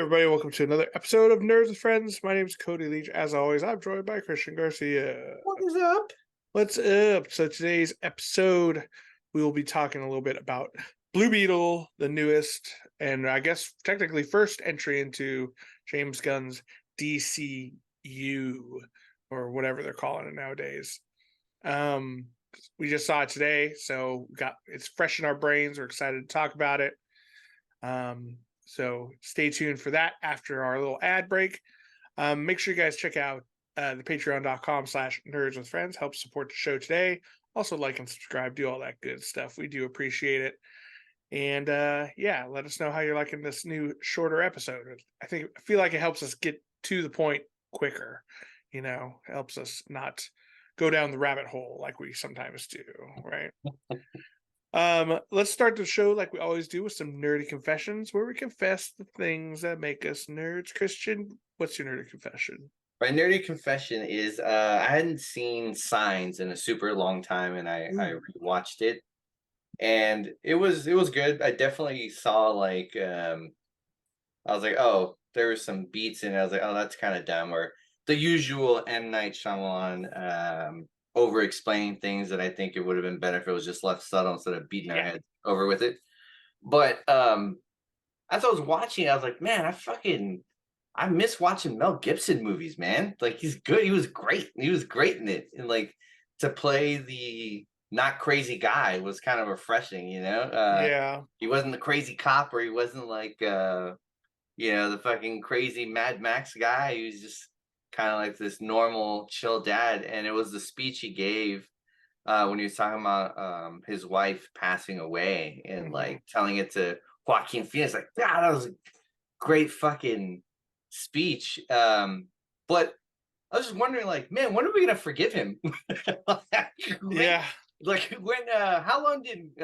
everybody? Welcome to another episode of Nerds with Friends. My name is Cody Leach. As always, I'm joined by Christian Garcia. What is up? What's up? So today's episode, we will be talking a little bit about Blue Beetle, the newest, and I guess technically first entry into James Gunn's DCU, or whatever they're calling it nowadays. We just saw it today, so it's fresh in our brains. We're excited to talk about it. So stay tuned for that after our little ad break. Make sure you guys check out the patreon.com/nerds with friends. Help support the show today. Also like and subscribe, do all that good stuff. We do appreciate it. And let us know how you're liking this new shorter episode. I feel like it helps us get to the point quicker. Helps us not go down the rabbit hole like we sometimes do, right? Let's start the show like we always do with some nerdy confessions, where we confess the things that make us nerds. Christian, what's your nerdy confession? My nerdy confession is I hadn't seen Signs in a super long time, and I rewatched it, and it was good. I definitely saw I was like, oh, there were some beats in it. I was like, oh, that's kind of dumb, or the usual M. Night Shyamalan over explaining things that I think it would have been better if it was just left subtle instead of beating our heads over with it. But as I was watching it, I was like, man, I miss watching Mel Gibson movies, man. Like, he's good. He was great. He was great in it. And to play the not crazy guy was kind of refreshing, He wasn't the crazy cop, or he wasn't the fucking crazy Mad Max guy. He was just kind of like this normal, chill dad. And it was the speech he gave when he was talking about his wife passing away, and telling it to Joaquin Phoenix. Like, yeah, that was a great fucking speech. But I was just wondering, man, when are we gonna forgive him? Yeah. How long did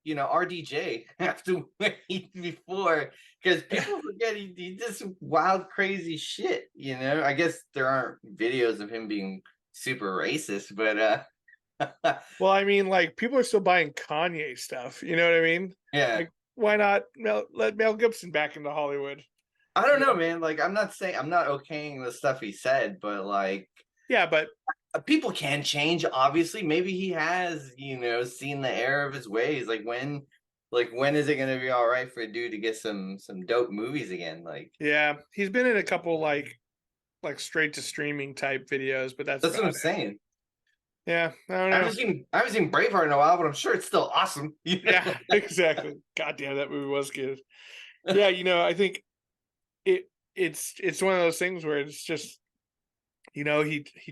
RDJ have to wait before? Because people forget he did some wild, crazy shit. I guess there aren't videos of him being super racist, but well, I mean, people are still buying Kanye stuff. You know what I mean? Yeah. Why not let Mel Gibson back into Hollywood? I don't know, man. I'm not okaying the stuff he said, but yeah, but people can change. Obviously, maybe he has, seen the error of his ways. When is it going to be all right for a dude to get some dope movies again? Yeah, he's been in a couple like straight to streaming type videos, but that's what I'm saying. Yeah, I don't know. I haven't seen Braveheart in a while, but I'm sure it's still awesome. Yeah, exactly. God damn, that movie was good. Yeah, I think it's one of those things where it's just, he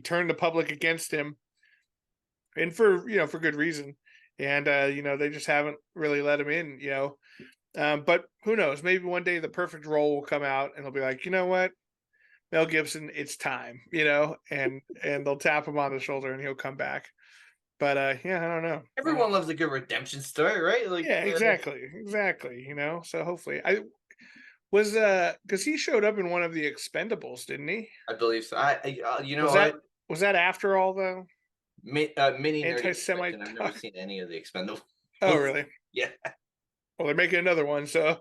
turned the public against him, and for good reason, and they just haven't really let him in. But who knows? Maybe one day the perfect role will come out, and they'll be like, you know what, Mel Gibson, it's time, and they'll tap him on the shoulder and he'll come back. But I don't know. Everyone loves a good redemption story, right? Exactly. So hopefully I was because he showed up in one of the Expendables, didn't he? I believe so. Was that after all though? Mini anti-Semite. I've never seen any of the Expendables. Oh, really? Yeah. Well, they're making another one, so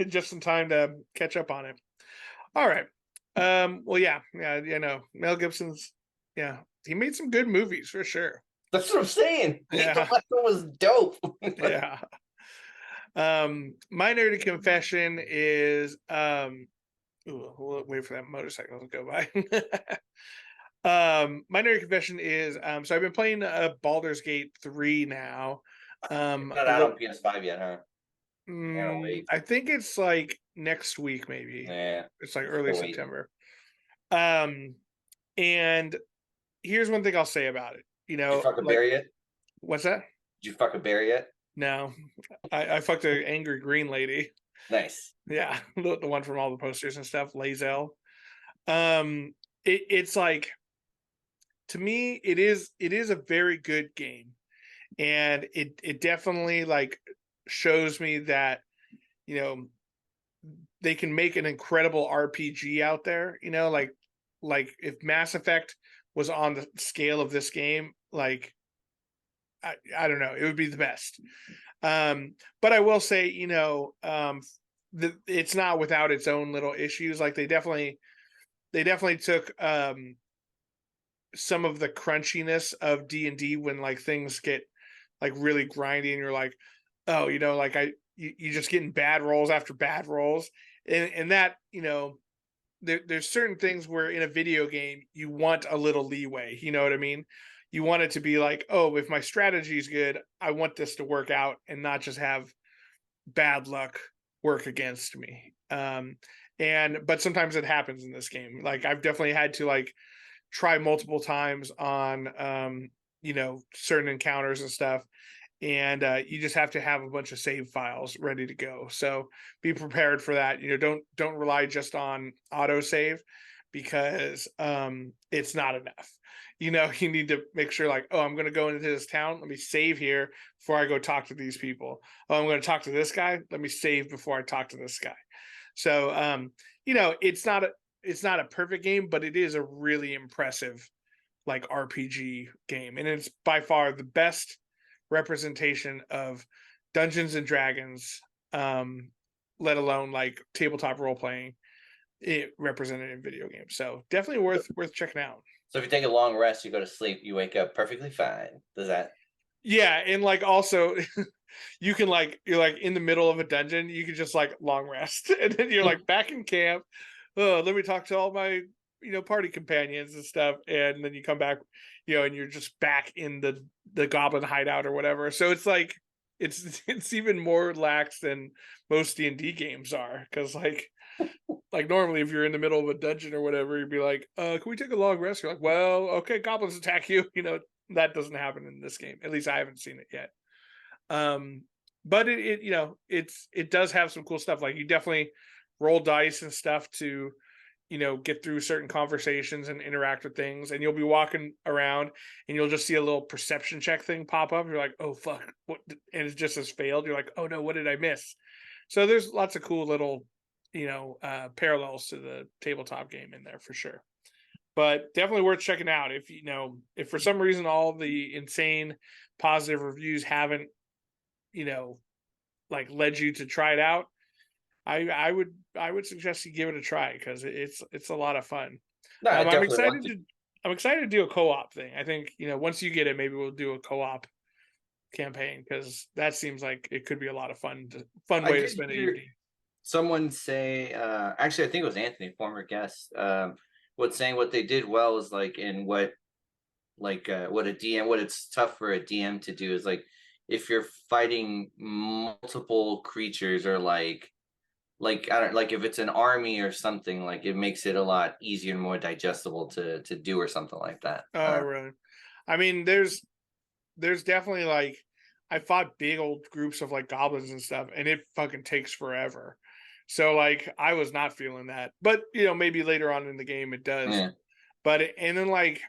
just some time to catch up on it. All right. Well, yeah, Mel Gibson's, he made some good movies for sure. That's what I'm saying. Yeah. The last one was dope. Yeah. My nerdy confession is we'll wait for that motorcycle to go by. My nerdy confession is so I've been playing Baldur's Gate 3 now. Not out on PS5 yet, huh? I think it's next week, maybe. Yeah, it's early September. And here's one thing I'll say about it. Did you fuck a bear yet? What's that? Did you fuck a bear yet? No, I fucked an angry green lady. Nice. Yeah, the one from all the posters and stuff, Lae'zel. It's to me, it is a very good game, and it definitely shows me that they can make an incredible RPG out there. If Mass Effect was on the scale of this game, I don't know, it would be the best. But I will say, it's not without its own little issues. Like they definitely took some of the crunchiness of D&D when like things get like really grindy and you're like, oh, like you just getting bad rolls after bad rolls. And that, there's certain things where in a video game you want a little leeway. You know what I mean? You want it to be like, oh, if my strategy is good, I want this to work out and not just have bad luck work against me. But sometimes it happens in this game. Like I've definitely had to like try multiple times on certain encounters and stuff, and you just have to have a bunch of save files ready to go. So be prepared for that. Don't rely just on autosave, because it's not enough. You need to make sure like, oh, I'm going to go into this town, let me save here before I go talk to these people. Oh, I'm going to talk to this guy, let me save before I talk to this guy. So it's not a perfect game, but it is a really impressive like RPG game, and it's by far the best representation of Dungeons and Dragons, let alone like tabletop role playing, it represented in video games. So definitely worth checking out. So if you take a long rest, you go to sleep, you wake up perfectly fine. Does that? Yeah, and like also you can like, you're like in the middle of a dungeon, you can just like long rest and then you're like back in camp. Oh, let me talk to all my party companions and stuff, and then you come back, and you're just back in the goblin hideout or whatever. So it's like it's even more lax than most D&D games are, because like normally if you're in the middle of a dungeon or whatever, you'd be like, can we take a long rest? You're like, well, okay, goblins attack you. That doesn't happen in this game, at least I haven't seen it yet. But it does have some cool stuff. Like you definitely roll dice and stuff to get through certain conversations and interact with things, and you'll be walking around and you'll just see a little perception check thing pop up. You're like, oh fuck, what? And it just has failed. You're like, oh no, what did I miss? So there's lots of cool little parallels to the tabletop game in there for sure. But definitely worth checking out if for some reason all the insane positive reviews haven't like led you to try it out. I would suggest you give it a try, because it's a lot of fun. No, I'm excited to do a co-op thing. I think once you get it, maybe we'll do a co-op campaign, because that seems like it could be a lot of fun way to spend an evening. Someone say, actually, I think it was Anthony, former guest, was saying what they did well is like in what it's tough for a DM to do is like if you're fighting multiple creatures, or like I don't like if it's an army or something, like it makes it a lot easier and more digestible to do or something like that. Oh, really? I mean, there's definitely like I fought big old groups of like goblins and stuff, and it fucking takes forever. So like I was not feeling that, but maybe later on in the game it does. Yeah. But and then like,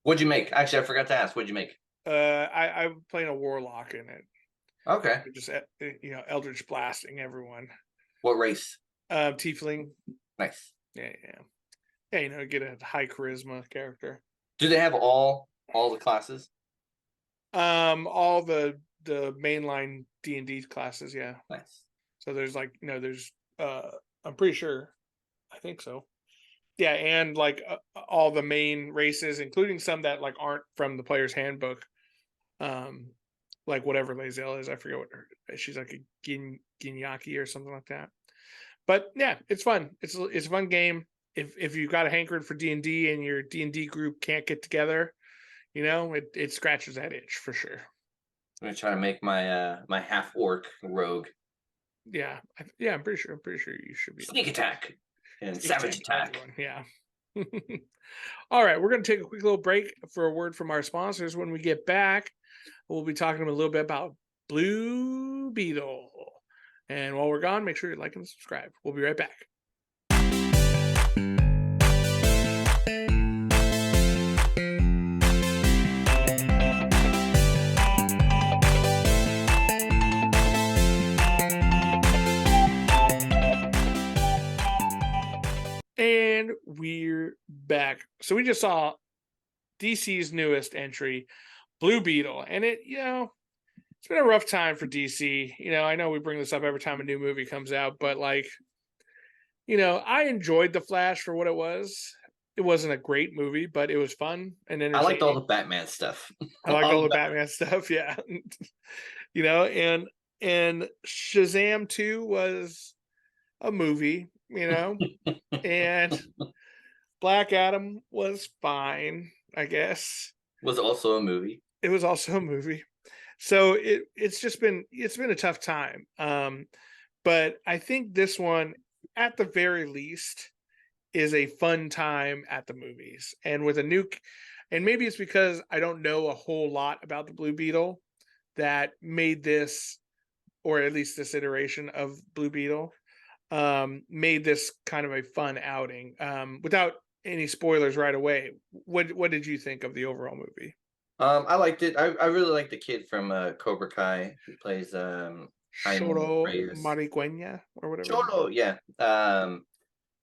what'd you make? Actually, I forgot to ask. What'd you make? I'm playing a warlock in it. Okay. Just eldritch blasting everyone. What race? Tiefling. Nice. Yeah. Get a high charisma character. Do they have all the classes? All the mainline D&D classes, yeah. Nice. So there's like there's I'm pretty sure, I think so. Yeah, and like all the main races, including some that like aren't from the player's handbook. Like whatever Lae'zel is, I forget what she's like a Ginyaki or something like that. But yeah, it's fun. It's a fun game. If you've got a hankering for D&D and your D&D group can't get together, it scratches that itch for sure. I'm gonna try to make my my half orc rogue. Yeah, I'm pretty sure you should be sneak attack and savage attack. Yeah. All right, we're going to take a quick little break for a word from our sponsors. When we get back, we'll be talking a little bit about Blue Beetle. And while we're gone, make sure you like and subscribe. We'll be right back. And we're back. So we just saw DC's newest entry, Blue Beetle, and it's it's been a rough time for DC. I know we bring this up every time a new movie comes out, but like, I enjoyed The Flash for what it was. It wasn't a great movie, but it was fun and I liked all entertaining. the Batman stuff. I liked All all the the Batman stuff, yeah. And Shazam 2 was a movie, and Black Adam was fine, I guess. was also a movie. It was also a movie. So it's been a tough time. But I think this one, at the very least, is a fun time at the movies. And with a new, and maybe it's because I don't know a whole lot about the Blue Beetle that made this, or at least this iteration of Blue Beetle, made this kind of a fun outing. Without any spoilers right away, what did you think of the overall movie? I liked it. I really like the kid from Cobra Kai who plays Jaime Choro Reyes. Marihuana or whatever. Cholo, yeah.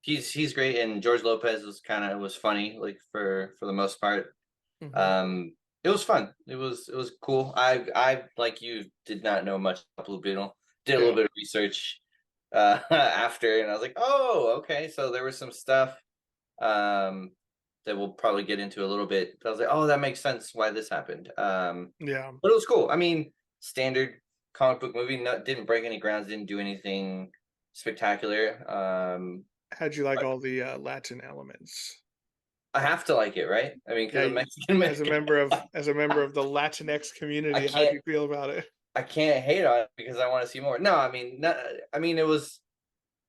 He's great, and George Lopez was funny, like for the most part. Hmm. Um, it was fun. It was cool. I like you did not know much about Blue Beetle. Did a little Yeah, bit of research after, and I was like, oh, okay. So there was some stuff um that we'll probably get into a little bit. But I was like, oh, that makes sense why this happened. yeah. But it was cool. I mean, standard comic book movie. Didn't break any grounds. Didn't do anything spectacular. How'd you like But all the Latin elements? I have to like it, right? I mean, because Yeah, I'm Mexican as a American. member of the Latinx I community, how do can't you feel about it? I can't hate on it because I want to see more. No, I mean, not, I mean, it was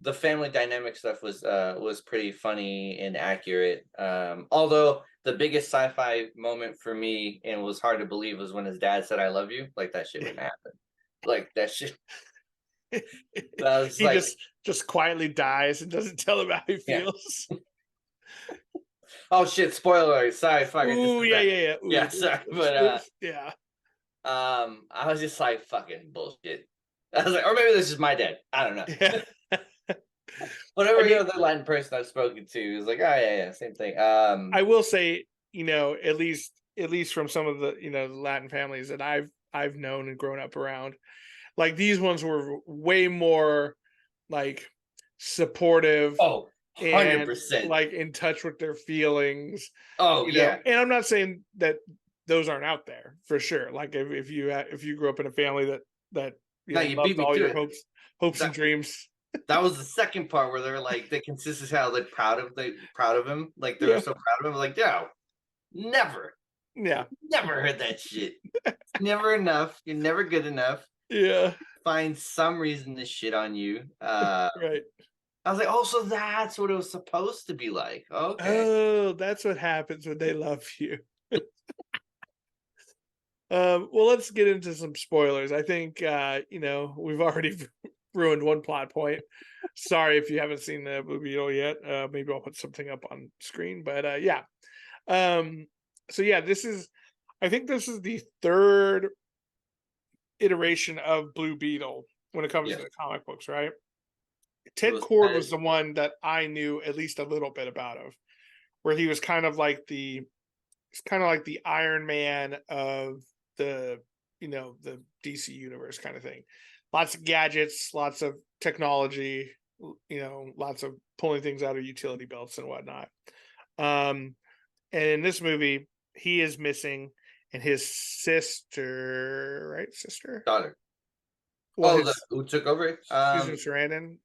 the family dynamic stuff was pretty funny and accurate. Although the biggest sci-fi moment for me, and it was hard to believe, was when his dad said "I love you." Like that shit wouldn't happen. Like that shit. I was He like, just quietly dies and doesn't tell him how he yeah. feels. Oh shit! Spoiler alert. Sorry, fuck. I just Ooh, said yeah, that. yeah, yeah. Yeah, Ooh, oops, sorry, oops, but oops. Yeah, I was just like fucking bullshit. I was like, or maybe this is my dad. I don't know. yeah. I Whatever mean, other Latin person I've spoken to is like, oh yeah, same thing. I will say, at least from some of the the Latin families that I've known and grown up around, like these ones were way more like supportive Oh, and 100%. like in touch with their feelings, Oh yeah. and I'm not saying that those aren't out there for sure. Like if you grew up in a family that No, you beat loved me all to your it. hopes and That dreams. that was the second part where they're like they consist how like proud of him. Like they were Yeah, so proud of him. Like, no, never. yeah, Never heard that shit. Never enough. You're never good enough. yeah. Find some reason to shit on you. Right. I was like, oh, so that's what it was supposed to be like. Okay. Oh, that's what happens when they love you. Well, let's get into some spoilers. I think we've already ruined one plot point. Sorry if you haven't seen the Blue Beetle yet. Maybe I'll put something up on screen. But yeah. Um, so yeah, I think this is the third iteration of Blue Beetle when it comes to Yes. the comic books, right? It Ted was Cord kind was of the one that I knew at least a little bit about of, where he was kind of like the Iron Man of the DC universe kind of thing. Lots of gadgets, lots of technology, lots of pulling things out of utility belts and whatnot. Um, and in this movie, he is missing, and his sister, right? Sister? daughter. Well, Oh, his who took over it? Susan Sarandon.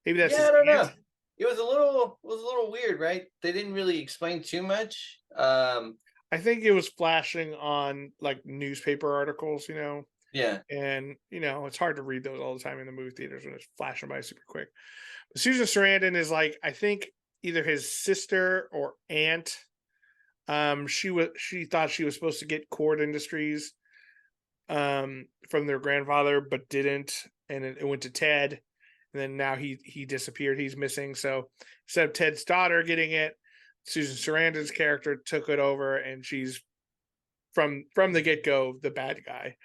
Maybe that's Yeah, his I don't aunt. know. It was a little weird, right? They didn't really explain too much. I think it was flashing on like newspaper articles, Yeah. and it's hard to read those all the time in the movie theaters when it's flashing by super quick. But Susan Sarandon is like, I think, either his sister or aunt. She thought she was supposed to get Cord Industries from their grandfather, but didn't, and it went to Ted, and then now he disappeared. He's missing. So instead of Ted's daughter getting it, Susan Sarandon's character took it over, and she's from the get go the bad guy.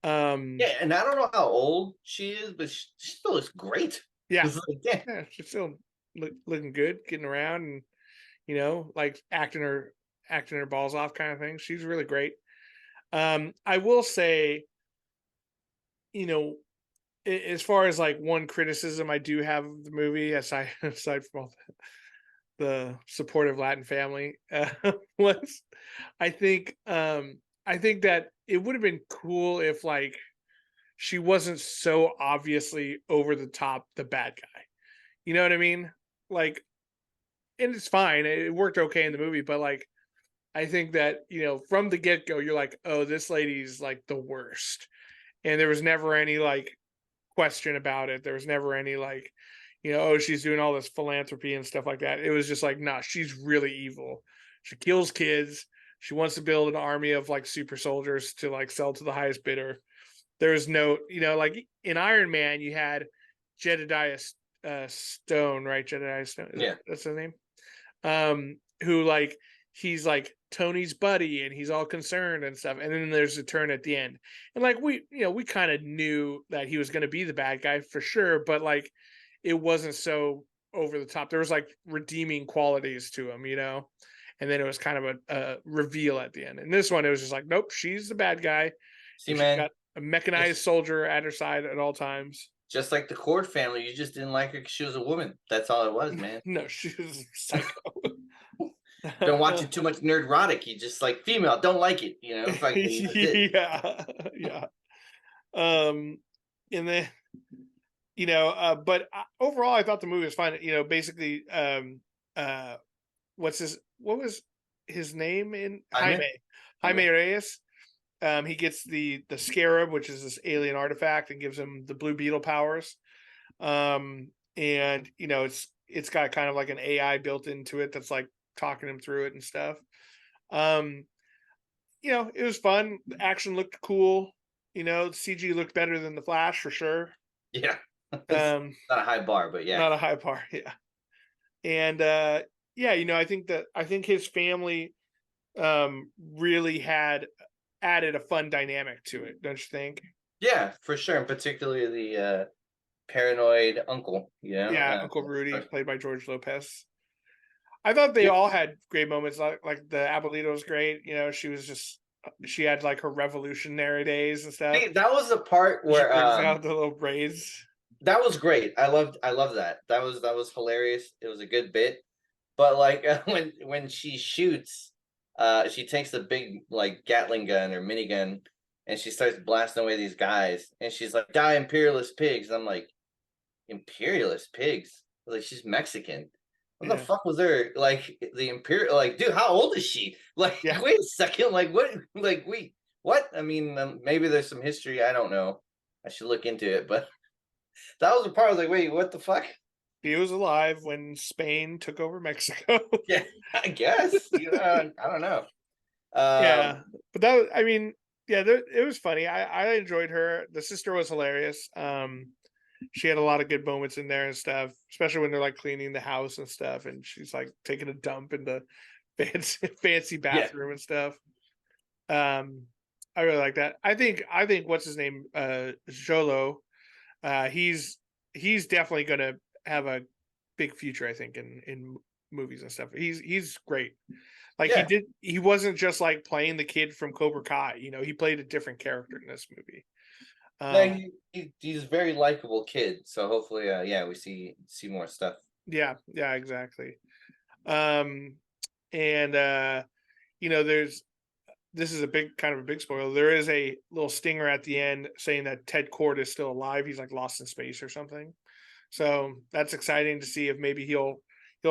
Yeah, and I don't know how old she is, but she still looks great. Yeah, It's like, yeah. yeah, she's still looking good, getting around, and like acting her balls off, kind of thing. She's really great. I will say you know, as far as like one criticism I do have of the movie, aside from all the supportive Latin family, was I think I think that it would have been cool if like she wasn't so obviously over the top the bad guy. You know what I mean? Like, and it's fine. It worked okay in the movie, but like I think that, from the get go, you're like, oh, this lady's like the worst. And there was never any like question about it. There was never any like, oh, she's doing all this philanthropy and stuff like that. It was just like, nah, she's really evil. She kills kids. She wants to build an army of like super soldiers to like sell to the highest bidder. There's no, like in Iron Man, you had Jedediah Stone, right? Jedediah Stone. Yeah. That's his name. Who like he's like Tony's buddy and he's all concerned and stuff. And then there's a turn at the end. And like we kind of knew that he was going to be the bad guy for sure, but like it wasn't so over the top. There was like redeeming qualities to him, And then it was kind of a reveal at the end. And this one, it was just like, nope, she's the bad guy. See, And she's man, got a mechanized soldier at her side at all times. just like the Cord family, you just didn't like her because she was a woman. That's all it was, man. No, she was psycho. Been watching too much Nerdrotic. You just like female, don't like it. Fucking that's it. Yeah, yeah. And then but overall, I thought the movie was fine. Basically, what was his name in Jaime Reyes. He gets the scarab, which is this alien artifact, and gives him the Blue Beetle powers. And it's got kind of like an AI built into it that's like talking him through it and stuff. It was fun. The action looked cool. CG looked better than the Flash for sure. Yeah. Not a high bar, but yeah. Not a high bar, yeah. And I think his family really had added a fun dynamic to it, don't you think? Yeah, for sure. And particularly the paranoid uncle, Yeah, Uncle Rudy, played by George Lopez. I thought they all had great moments. Like the Abuelita was great. She had like her revolutionary days and stuff. Hey, that was the part where she brings out the little braids. That was great. I loved that. That was hilarious. It was a good bit. But like when she shoots, she takes the big like Gatling gun or minigun and she starts blasting away these guys. And she's like, "Die, imperialist pigs." And I'm like, imperialist pigs? Like, she's Mexican. What the fuck was there? Like, the imperial, like, dude, how old is she? Like, wait a second. Like, what? Like, wait, what? I mean, maybe there's some history. I don't know. I should look into it. But that was the part I was like, wait, what the fuck? He was alive when Spain took over Mexico. Yeah, I guess. I don't know. Yeah, but that was, I mean, yeah, it was funny. I enjoyed her. The sister was hilarious. She had a lot of good moments in there and stuff, especially when they're like cleaning the house and stuff, and she's like taking a dump in the fancy bathroom and stuff. I really like that. I think what's his name, Jolo. He's definitely gonna have a big future, I think, in movies and stuff. He's great. Like he wasn't just like playing the kid from Cobra Kai. He played a different character in this movie. No, he's a very likable kid. So hopefully, we see more stuff. Yeah, exactly. And this is a big spoiler. There is a little stinger at the end saying that Ted Kord is still alive. He's like lost in space or something. So that's exciting to see if maybe he'll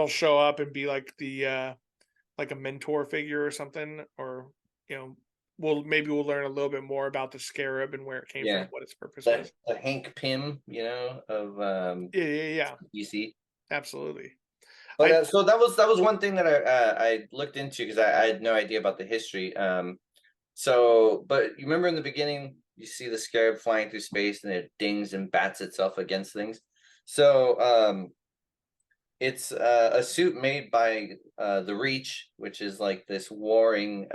show up and be like the like a mentor figure or something, or we'll learn a little bit more about the scarab and where it came from, what its purpose was. The Hank Pym, of yeah, DC. Absolutely. But so that was one thing that I looked into because I had no idea about the history. But you remember in the beginning, you see the scarab flying through space and it dings and bats itself against things. So it's a suit made by the Reach, which is like this warring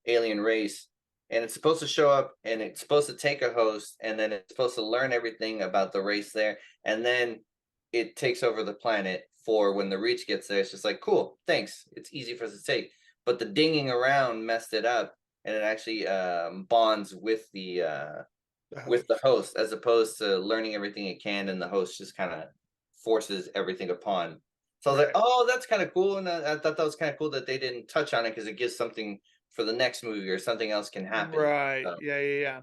alien race, and it's supposed to show up and it's supposed to take a host, and then it's supposed to learn everything about the race there, and then it takes over the planet for when the Reach gets there. It's just like, cool, thanks, it's easy for us to take. But the dinging around messed it up, and it actually bonds with the with the host, as opposed to learning everything it can, and the host just kind of forces everything upon. So I was like, Right. oh, that's kind of cool, and I thought that was kind of cool that they didn't touch on it because it gives something for the next movie or something else can happen. Right. So Yeah, yeah, yeah.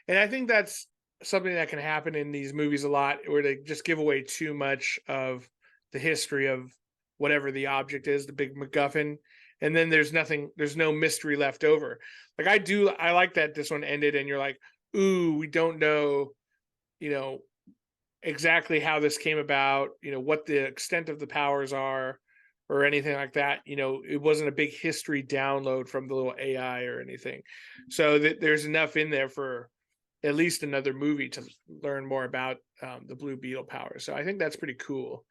And I think that's something that can happen in these movies a lot, where they just give away too much of the history of whatever the object is, the big MacGuffin, and then there's no mystery left over. Like I like that this one ended and you're like, ooh, we don't know, you know, exactly how this came about, what the extent of the powers are or anything like that. It wasn't a big history download from the little AI or anything. So that there's enough in there for at least another movie to learn more about the Blue Beetle power. So I think that's pretty cool.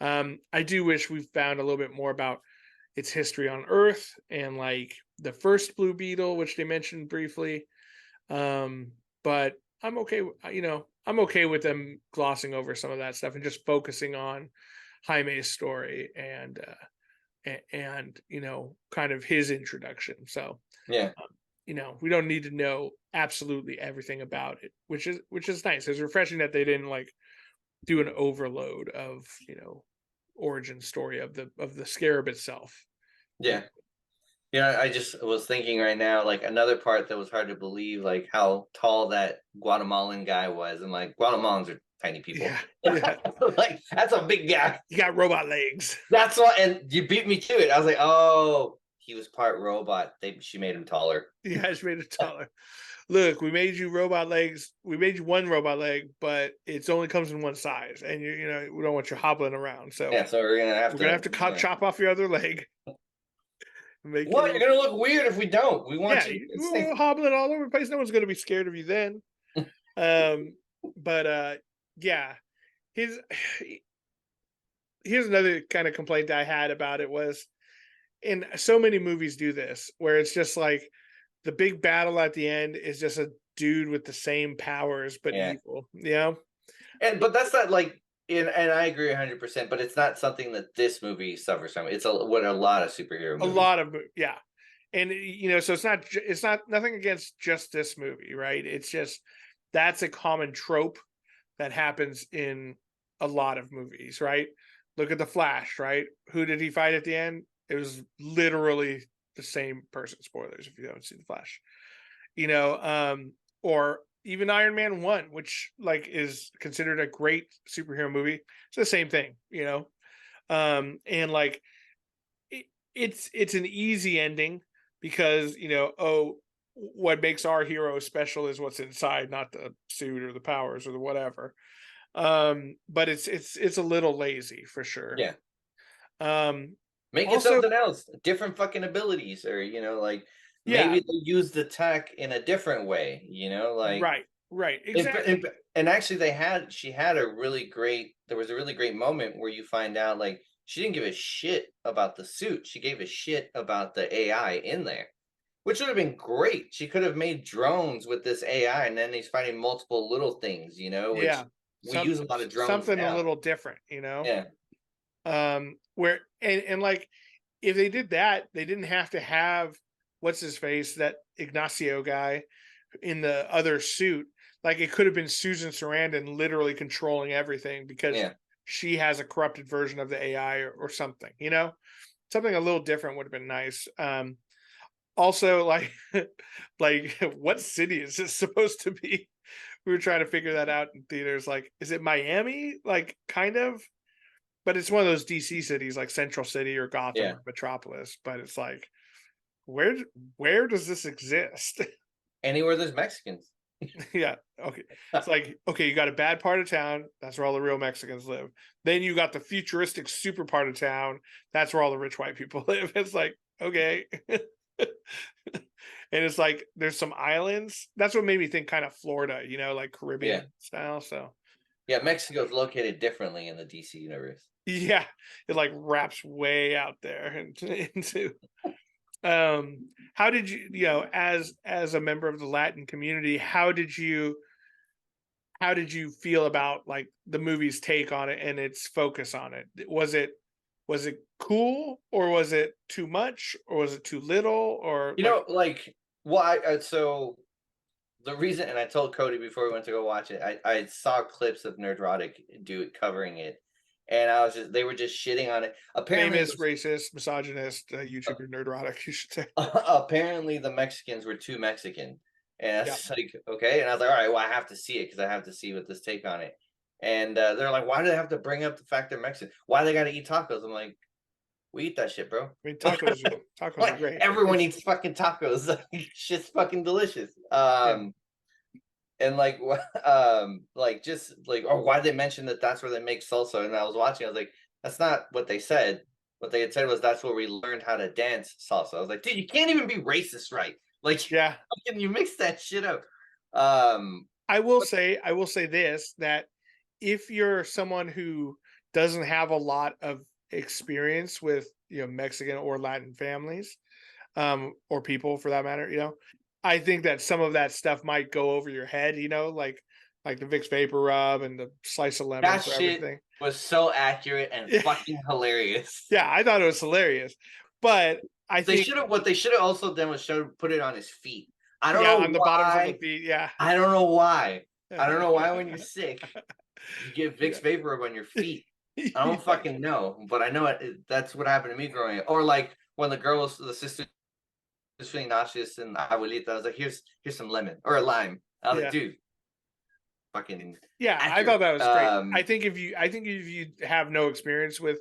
I do wish we found a little bit more about its history on Earth and like the first Blue Beetle, which they mentioned briefly. But I'm okay. I'm okay with them glossing over some of that stuff and just focusing on Jaime's story and kind of his introduction. So yeah, we don't need to know absolutely everything about it, which is nice. It's refreshing that they didn't like do an overload of origin story of the scarab itself. yeah. Yeah, I just was thinking right now, like another part that was hard to believe, like how tall that Guatemalan guy was. And like Guatemalans are tiny people. Yeah, yeah. Like, that's a big guy. You got robot legs. That's why, and you beat me to it. I was like, oh, he was part robot. She made him taller. Yeah, she made it taller. Look, we made you robot legs. We made you one robot leg, but it's only comes in one size, and we don't want you hobbling around. So Yeah, so we're gonna have we're gonna have to. to Yeah. chop off your other leg, make What? You're it. gonna look weird if we don't. We want Yeah, you to you're stay. hobbling all over the place. No one's gonna be scared of you then. Um, but yeah, his here's another kind of complaint I had about it was, and so many movies do this, where it's just like the big battle at the end is just a dude with the same powers but Yeah, evil. and but that's not like. And I agree 100%, but it's not something that this movie suffers from. It's what a lot of superhero A movies. lot of yeah, and so it's not nothing against just this movie, right? It's just that's a common trope that happens in a lot of movies, right? Look at the Flash, right? Who did he fight at the end? It was literally the same person. Spoilers if you haven't seen the Flash. Or even Iron Man 1, which like is considered a great superhero movie. It's the same thing. And like it's an easy ending because what makes our hero special is what's inside, not the suit or the powers or the whatever. But it's a little lazy for sure. Yeah. um Make it Also, something else, different fucking abilities, or like yeah, maybe they use the tech in a different way. Like right, if, exactly. and actually she had a really great. There was a really great moment where you find out like she didn't give a shit about the suit. She gave a shit about the AI in there, which would have been great. She could have made drones with this AI, and then he's fighting multiple little things. Which Yeah, we use a lot of drones something a now. little different. Yeah, Where and like if they did that, they didn't have to have what's his face, that Ignacio guy in the other suit. Like it could have been Susan Sarandon literally controlling everything because yeah. she has a corrupted version of the AI or something. Something a little different would have been nice. Also, like, like what city is this supposed to be? We were trying to figure that out in theaters. Like, is it Miami? Like, kind of, but it's one of those DC cities like Central City or Gotham Yeah. or Metropolis. But it's like, where where does this exist? Anywhere there's Mexicans. Yeah, okay. It's like, okay, you got a bad part of town. That's where all the real Mexicans live. Then you got the futuristic super part of town. That's where all the rich white people live. It's like, okay. And it's like there's some islands. That's what made me think kind of Florida, like Yeah. Caribbean style. So Yeah, Mexico is located differently in the DC universe. yeah, it like wraps way out there into how did as a member of the Latin community, how did you feel about like the movie's take on it and its focus on it? Was it cool, or was it too much, or was it too little, or like Like, well, so the reason, and I told Cody before we went to go watch it, I saw clips of Nerdrotic do it covering it, and I was just they were just shitting on it. Apparently, Famous racist, misogynist YouTuber Nerdrotic, you should say. apparently the Mexicans were too Mexican, and Yeah, it's like okay, and I was like, all right, well, I have to see it because I have to see what this take on it. And they're like, why do they have to bring up the fact they're Mexican? Why they got to eat tacos? I'm like, we eat that shit, bro. I mean tacos are Like great. everyone eats fucking tacos. Shit's fucking delicious. Yeah, And like just like, or why they mentioned that that's where they make salsa. And I was watching, I was like, that's not what they said. What they had said was that's where we learned how to dance salsa. I was like, dude, you can't even be racist, right? Like, yeah. how can you mix that shit up? I will say this, that if you're someone who doesn't have a lot of experience with, Mexican or Latin families, or people for that matter, I think that some of that stuff might go over your head, like the Vicks Vapor Rub and the slice of lemon That for shit everything. was so accurate and fucking hilarious. Yeah, I thought it was hilarious, but I They think, should have, what they should have also done was put it on his feet. I don't yeah, know on the bottoms of the why. feet, yeah. I don't know why. I don't know why when you're sick, you get Vicks Yeah. Vapor Rub on your feet. I don't Yeah. fucking know, but I know that's what happened to me growing up. Or like when the sister was feeling nauseous and abuelita, I was like, here's some lemon or a lime. I was like, Yeah. dude, fucking Yeah, I thought accurate. that was great. I think if you have no experience with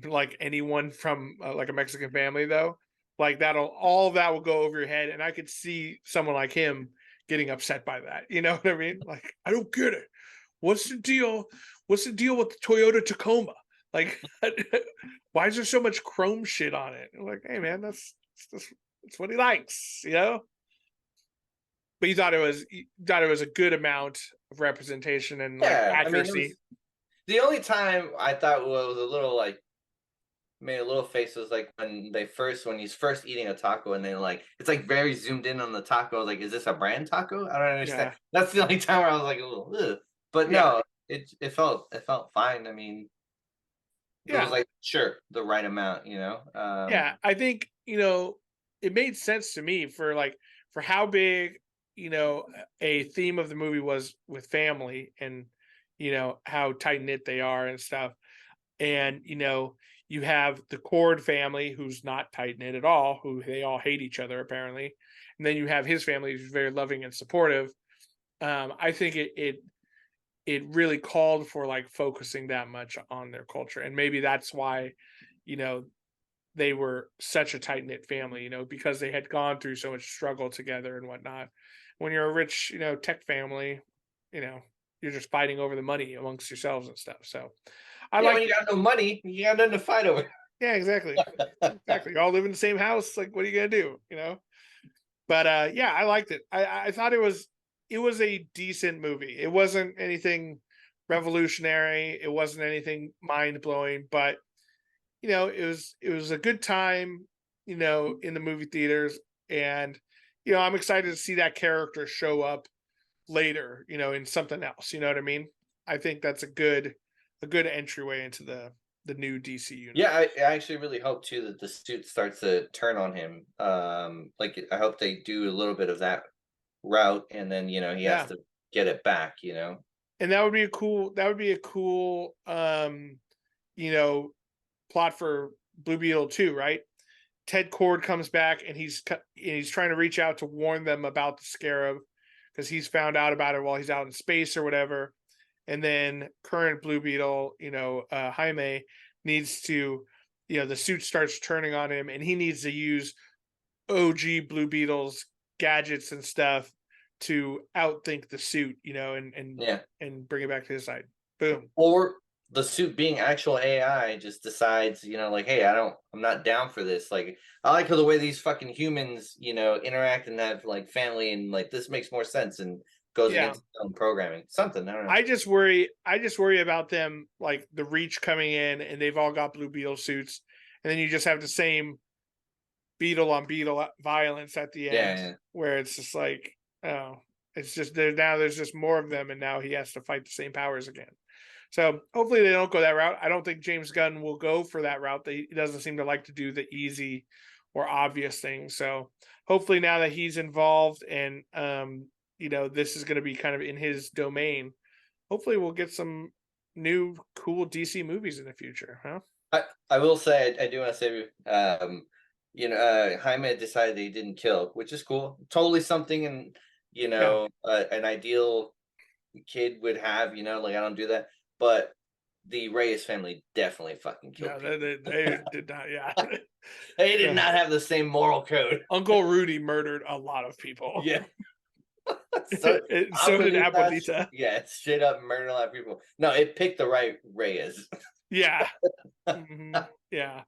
like anyone from like a Mexican family though, like that'll all of that will go over your head, and I could see someone like him getting upset by that. You know what I mean? Like, I don't get it. What's the deal? What's the deal with the Toyota Tacoma? Like, why is there so much chrome shit on it? I'm like, hey man, that's what he likes, But you thought it was a good amount of representation and like Yeah, I mean, it accuracy. was the only time I thought was a little like made a little face was like when he's first eating a taco and then like it's like very zoomed in on the taco. I was like, is this a brand taco? I don't understand. Yeah, That's the only time where I was like, oh, ugh. But yeah, no, it felt fine. I mean, it was yeah, like sure the right amount, yeah. I think it made sense to me for how big a theme of the movie was with family, and how tight knit they are and stuff. And you have the Cord family, who's not tight knit at all, who they all hate each other apparently, and then you have his family, who's very loving and supportive. I think it really called for like focusing that much on their culture, and maybe that's why you know they were such a tight knit family, because they had gone through so much struggle together and whatnot. When you're a rich, tech family, you know, you're just fighting over the money amongst yourselves and stuff. So I Yeah, when like you got no money, you got nothing to fight over. yeah, exactly. Exactly. You all live in the same house. Like, what are you gonna do? But yeah, I liked it. I thought it was a decent movie. It wasn't anything revolutionary. It wasn't anything mind blowing, but it was a good time, in the movie theaters, and I'm excited to see that character show up later, in something else. You know what I mean? I think that's a good entryway into the new DC Yeah, universe. I actually really hope too that the suit starts to turn on him. Like I hope they do a little bit of that route, and then he has Yeah, to get it back. You know. and that would be a cool you know plot for Blue Beetle too, right? Ted Cord comes back, and he's trying to reach out to warn them about the Scarab, because he's found out about it while he's out in space or whatever. And then current Blue Beetle, Jaime, needs to, the suit starts turning on him, and he needs to use OG Blue Beetle's gadgets and stuff to outthink the suit, Yeah. and bring it back to his side. Boom. Or the suit being actual AI just decides, like, hey, I'm not down for this. Like, I like how the way these fucking humans, interact and have like family, and like this makes more sense and goes Yeah. against its own programming. Something, I don't know. I just worry about them, like the Reach coming in, and they've all got Blue Beetle suits, and then you just have the same beetle on beetle violence at the Yeah, end, yeah. where it's just like, oh, it's just there now. There's just more of them, and now he has to fight the same powers again. So hopefully they don't go that route. I don't think James Gunn will go for that route. He doesn't seem to like to do the easy or obvious things. So hopefully now that he's involved, and this is going to be kind of in his domain. Hopefully, we'll get some new cool DC movies in the future, huh? I will say I do want to say Jaime decided that he didn't kill, which is cool. Totally something, and Yeah. an ideal kid would have. Like, I don't do that, but the Reyes family definitely fucking killed No, people. they did not. Yeah. They did not have the same moral code. Uncle Rudy murdered a lot of people. Yeah. So So did Abuelita, Abuelita. yeah, straight up murdered a lot of people. No, it picked the right Reyes. Yeah. Yeah.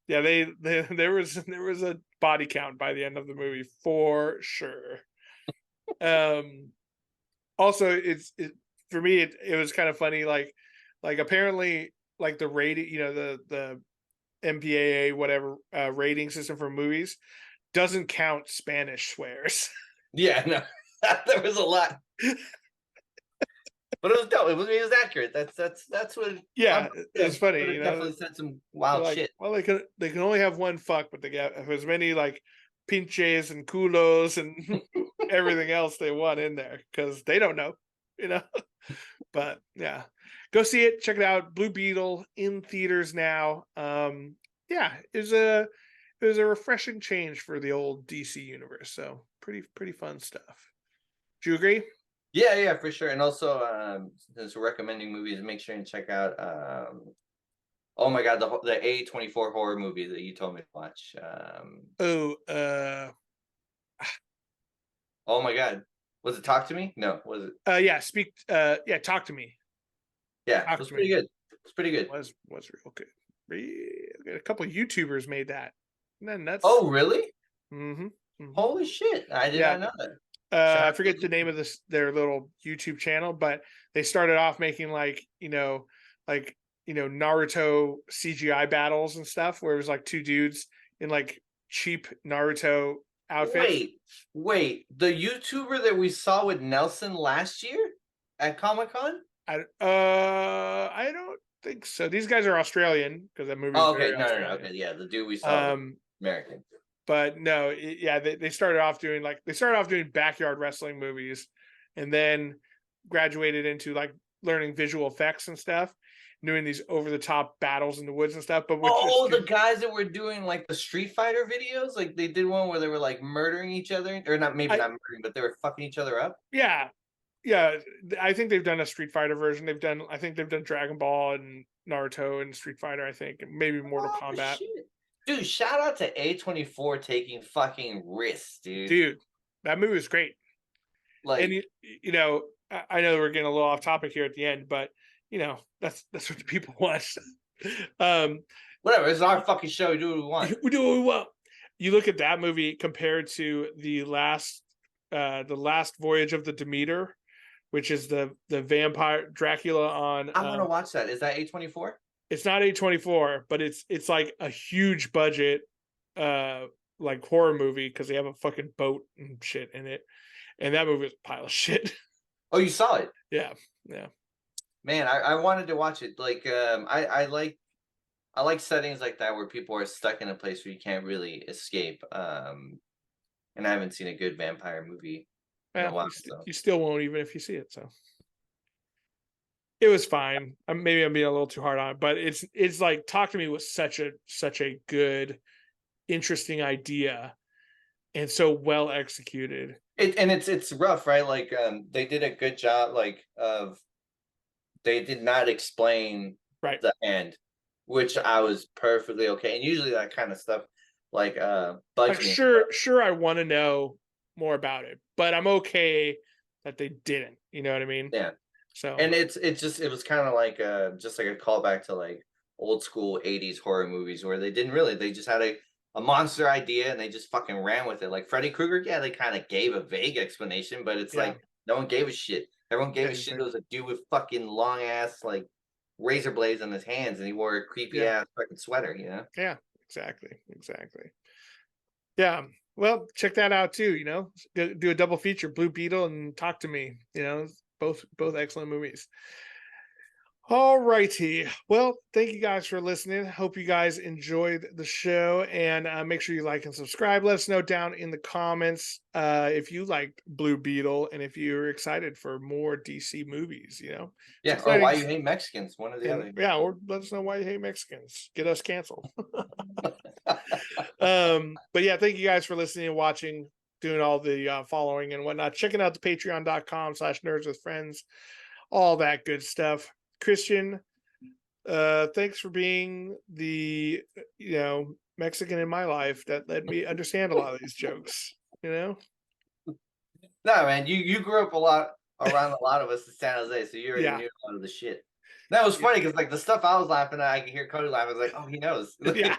Yeah, there was a body count by the end of the movie for sure. Also, for me, it was kind of funny, like apparently, like the rating, the MPAA whatever rating system for movies doesn't count Spanish swears. Yeah, no, there was a lot, but it was dope. It was accurate. That's what. Yeah, it's funny, But it definitely said some wild like, shit. well, they can only have one fuck, but they got as many like pinches and culos and everything else they want in there because they don't know, you know. But yeah, go see it. Check it out. Blue Beetle in theaters now. Yeah, it was a refreshing change for the old DC universe. So pretty fun stuff. Do you agree? Yeah, for sure. And also, since we're recommending movies, make sure and check out. Oh my god, the A24 horror movie that you told me to watch. Oh, Oh my god, was it Talk to Me? No, was it? yeah. Yeah. Talk to me. Yeah, it Talk was to pretty me. good. It's pretty good. Was real good. A couple of YouTubers made that. And then that's Oh, really? mm-hmm, mm-hmm. Holy shit! I did Yeah. not know that. Shout I out to forget the name of their little YouTube channel, but they started off making Naruto CGI battles and stuff, where it was like two dudes in like cheap Naruto outfits. Wait. The YouTuber that we saw with Nelson last year at Comic-Con? I don't think so. These guys are Australian because that movie is Oh, okay. very No. Australian. Okay, yeah, the dude we saw was Um, American. but no, yeah, they started off doing backyard wrestling movies, and then graduated into like learning visual effects and stuff, doing these over the top battles in the woods and stuff. But with Oh, the guys that were doing like the Street Fighter videos, like they did one where they were like murdering each other, or not, maybe not murdering, but they were fucking each other up. Yeah, I think they've done a Street Fighter version. I think they've done Dragon Ball and Naruto and Street Fighter. I think maybe Mortal Kombat. Shit. Dude, shout out to A24 taking fucking risks, dude. Dude, that movie was great. Like, and I know we're getting a little off topic here at the end, but that's what the people want. Whatever, it's our fucking show. We do what we want. We do what we want. You look at that movie compared to the last voyage of the Demeter, which is the vampire Dracula on. I want to watch that. Is that A24? It's not A24, but it's like a huge budget, like horror movie because they have a fucking boat and shit in it, and that movie is a pile of shit. Oh, you saw it? Yeah. Man, I wanted to watch it. Like, I like settings like that where people are stuck in a place where you can't really escape. And I haven't seen a good vampire movie in a while. You still won't, even if you see it. So it was fine. Maybe I'm being a little too hard on it, but it's like Talk to Me was such a good, interesting idea, and so well executed. It's rough, right? Like, they did a good job, like, of they did not explain the end, which I was perfectly okay. And usually that kind of stuff like bugs me. Sure, I want to know more about it, but I'm okay that they didn't. You know what I mean? Yeah. So, and it was kind of like just like a callback to like old school 80s horror movies where they just had a monster idea and they just fucking ran with it. Like Freddy Krueger, yeah, they kind of gave a vague explanation, but it's like no one gave a shit. Everyone gave a shit. It was a dude with fucking long ass like razor blades on his hands, and he wore a creepy ass fucking sweater. Yeah, exactly. Yeah, well, check that out too. Do a double feature: Blue Beetle and Talk to Me. Both excellent movies. All righty. Well, thank you guys for listening. Hope you guys enjoyed the show, and make sure you like and subscribe. Let us know down in the comments if you liked Blue Beetle and if you're excited for more DC movies. It's Yeah, or exciting. why you hate Mexicans, one or the And other. yeah, or let us know why you hate Mexicans. Get us canceled. But yeah, thank you guys for listening and watching, doing all the following and whatnot. Checking out the patreon.com/nerds with friends, all that good stuff. Christian, thanks for being the Mexican in my life that let me understand a lot of these jokes. No, man, you grew up around a lot of us in San Jose, so you already Yeah. knew a lot of the shit. That was funny because like the stuff I was laughing at, I could hear Cody laugh. I was like, oh, he knows. Yeah.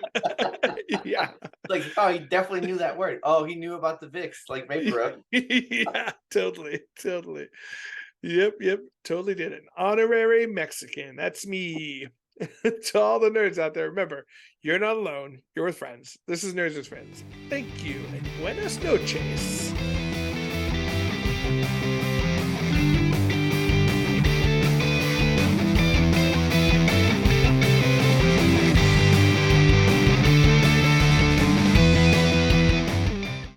Yeah. Like, oh, he definitely knew that word. Oh, he knew about the Vicks, like Vapor. Yeah, totally. Yep, totally did it. Honorary Mexican. That's me. To all the nerds out there, remember, you're not alone. You're with friends. This is Nerds with Friends. Thank you, and buenas noches.